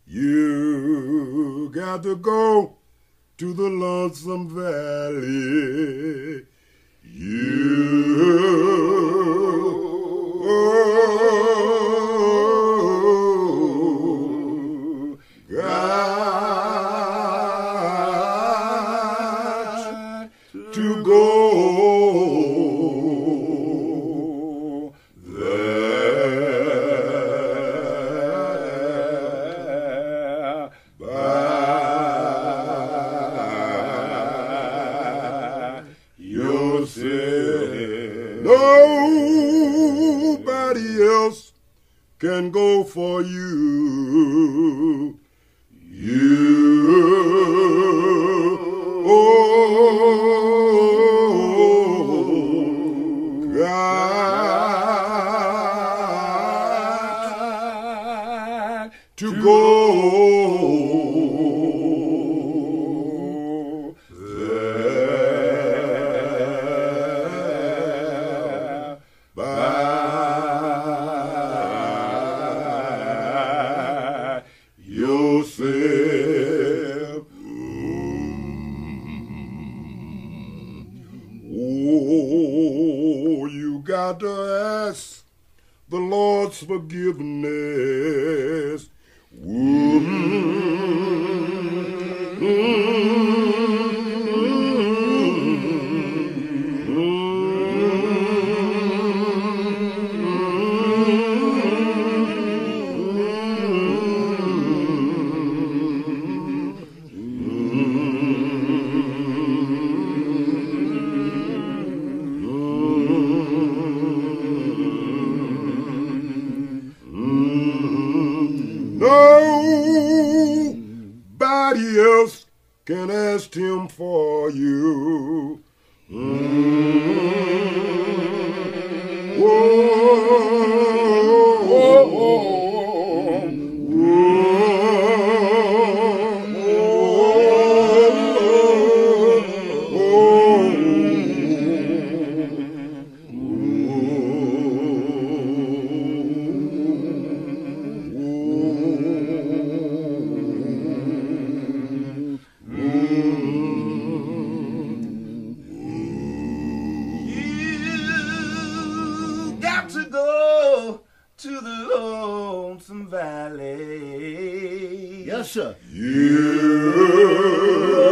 You got to go to the Lonesome Valley. You got to go there by yourself. Nobody else can go for you. Got to go there by yourself. Oh, you got to ask the Lord's forgiveness. Nobody else can ask him for you. To the Lonesome Valley. Yes, sir. You